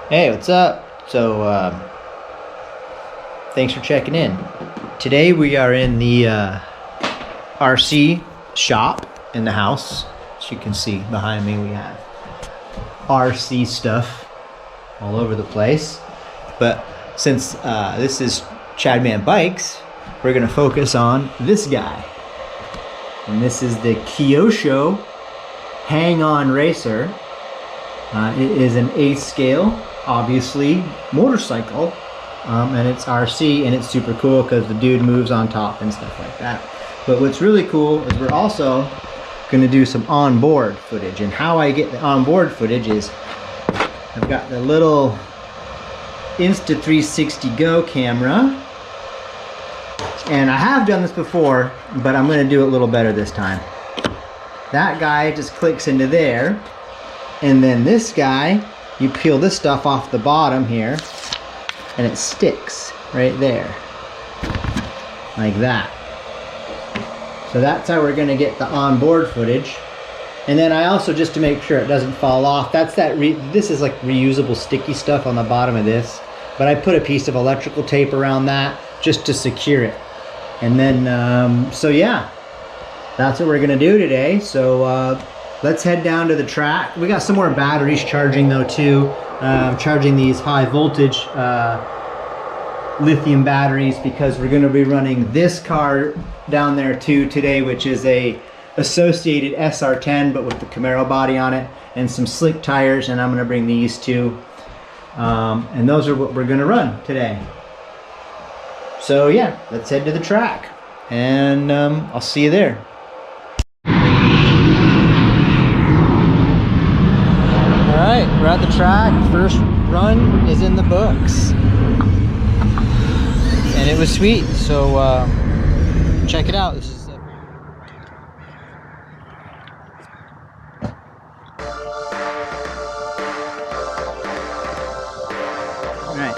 Hey, what's up? So, thanks for checking in. Today we are in the RC shop in the house. As you can see behind me, we have RC stuff all over the place. But since this is Chadman Bikes, we're gonna focus on this guy. And this is the Kyoshi Hanging On Racer. It is an 8th scale, obviously, motorcycle, and it's RC, and it's super cool because the dude moves on top and stuff like that. But what's really cool is we're also going to do some onboard footage, and how I get the onboard footage is I've got the little Insta360 Go camera, and I have done this before, but I'm going to do it a little better this time. That guy just clicks into there, and then this guy, you peel this stuff off the bottom here, and it sticks right there, like that. So that's how we're gonna get the onboard footage. And then I also, just to make sure it doesn't fall off, this is like reusable sticky stuff on the bottom of this, but I put a piece of electrical tape around that just to secure it. And then, so yeah, that's what we're gonna do today. So let's head down to the track. We got some more batteries charging though too. Charging these high voltage lithium batteries, because we're going to be running this car down there too today, which is a associated SR10 but with the Camaro body on it and some slick tires, and I'm going to bring these too, and those are what we're going to run today. So yeah, let's head to the track, and I'll see you there. Alright, we're at the track. First run is in the books. And it was sweet, so check it out. This is Alright.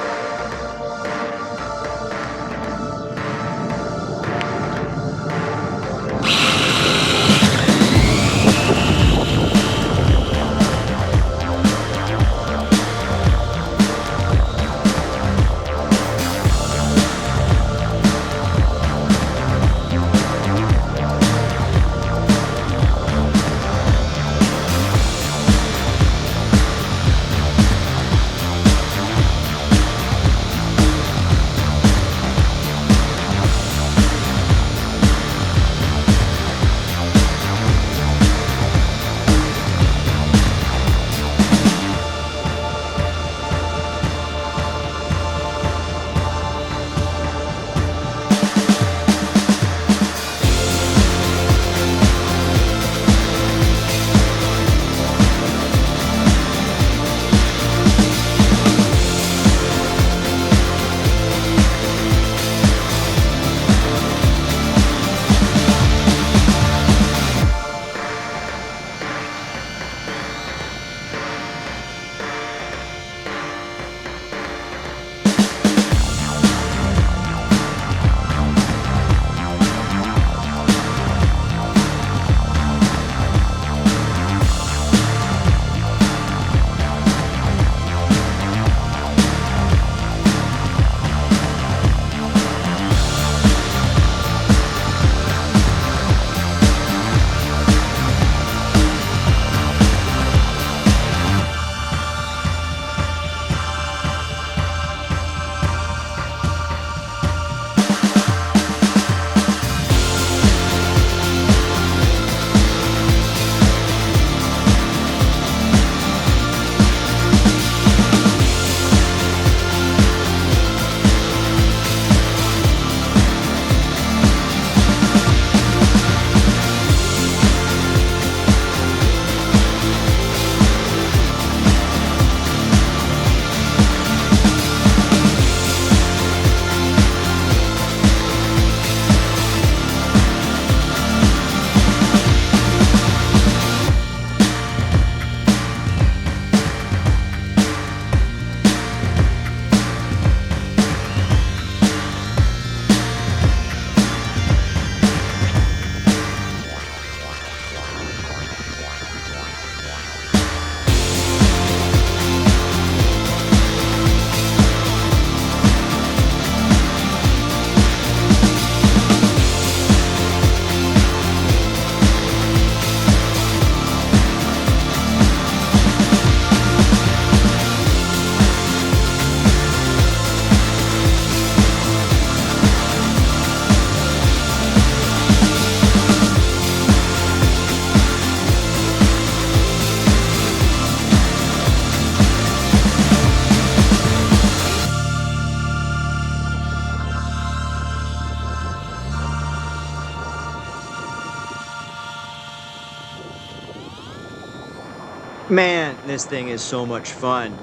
Man, this thing is so much fun.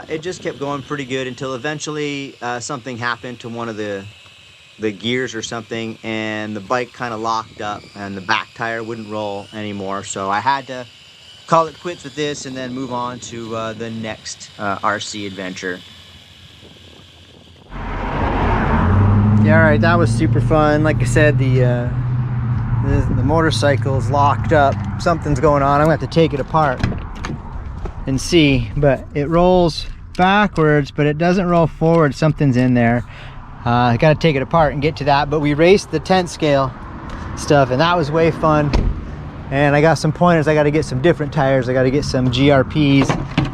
It just kept going pretty good until eventually something happened to one of the gears or something, and the bike kind of locked up and the back tire wouldn't roll anymore. So I had to call it quits with this and then move on to the next RC adventure. Yeah, all right, that was super fun. Like I said, the motorcycle is locked up. Something's going on. I'm gonna have to take it apart and see, but it rolls backwards, but it doesn't roll forward. Something's in there. I gotta take it apart and get to that, but we raced the tent scale stuff and that was way fun. And I got some pointers. I gotta get some different tires. I gotta get some GRPs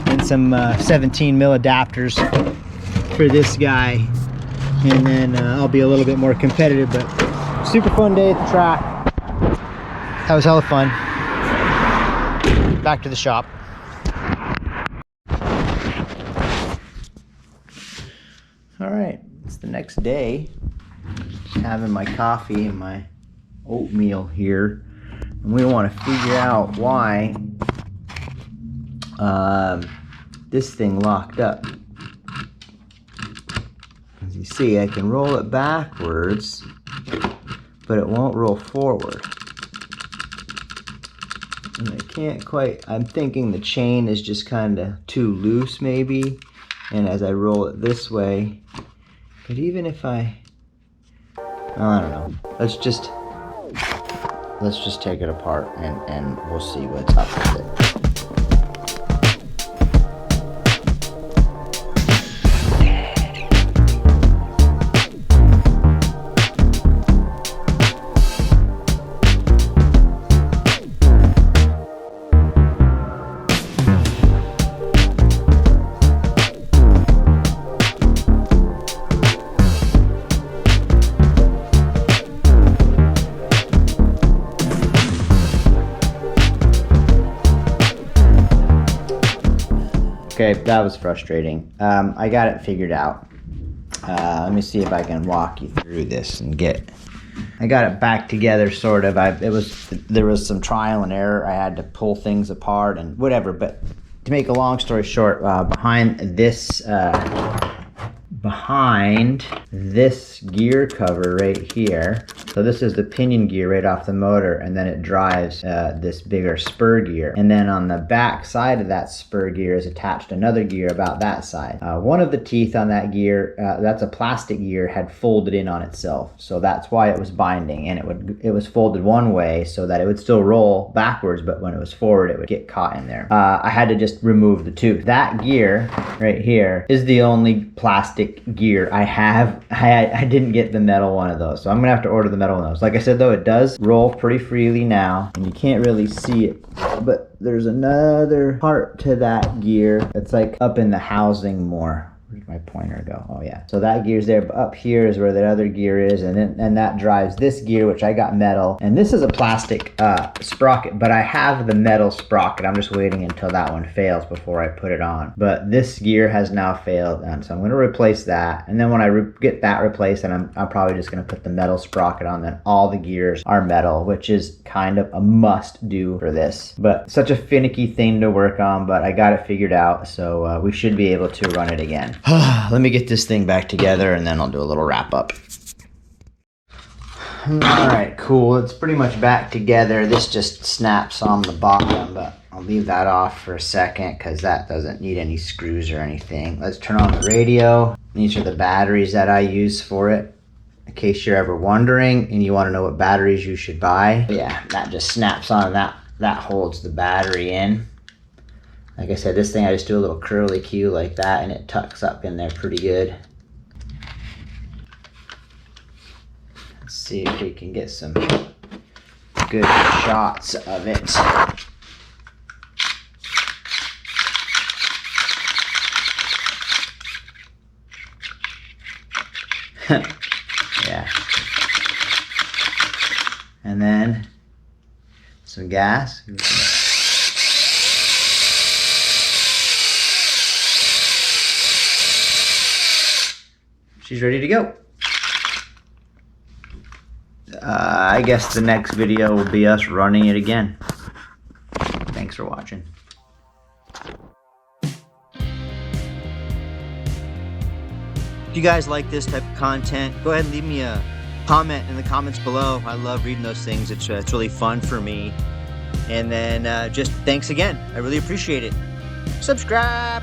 and some 17 mil adapters for this guy. And then I'll be a little bit more competitive, but super fun day at the track. That was hella fun. Back to the shop. All right, it's the next day. Just having my coffee and my oatmeal here. And we want to figure out why this thing locked up. As you see, I can roll it backwards, but it won't roll forward. And I can't quite, I'm thinking the chain is just kind of too loose maybe. And as I roll it this way, but even if I don't know. Let's just take it apart and we'll see what's up with it. Okay, that was frustrating. I got it figured out. Let me see if I can walk you through this and I got it back together sort of. There was some trial and error. I had to pull things apart and whatever, but to make a long story short, behind this gear cover right here, so this is the pinion gear right off the motor, and then it drives this bigger spur gear, and then on the back side of that spur gear is attached another gear about that side. One of the teeth on that gear, that's a plastic gear, had folded in on itself, so that's why it was binding, and it was folded one way so that it would still roll backwards, but when it was forward it would get caught in there. I had to just remove the tooth. That gear right here is the only plastic gear I have. I didn't get the metal one of those, so I'm gonna have to order the metal one of those. Like I said though, it does roll pretty freely now, and you can't really see it, but there's another part to that gear that's like up in the housing more. Where'd my pointer go? Oh yeah. So that gear's there, but up here is where the other gear is, and that drives this gear, which I got metal. And this is a plastic sprocket, but I have the metal sprocket. I'm just waiting until that one fails before I put it on. But this gear has now failed, and so I'm going to replace that. And then when I get that replaced, then I'm probably just going to put the metal sprocket on. Then all the gears are metal, which is kind of a must do for this. But such a finicky thing to work on, but I got it figured out, so we should be able to run it again. Let me get this thing back together and then I'll do a little wrap up. Alright, cool. It's pretty much back together. This just snaps on the bottom, but I'll leave that off for a second because that doesn't need any screws or anything. Let's turn on the radio. These are the batteries that I use for it, in case you're ever wondering and you want to know what batteries you should buy. But yeah, that just snaps on, and that holds the battery in. Like I said, this thing, I just do a little curly cue like that and it tucks up in there pretty good. Let's see if we can get some good shots of it. Yeah. And then some gas. She's ready to go. I guess the next video will be us running it again. Thanks for watching. If you guys like this type of content, go ahead and leave me a comment in the comments below. I love reading those things. It's really fun for me. And then just thanks again. I really appreciate it. Subscribe.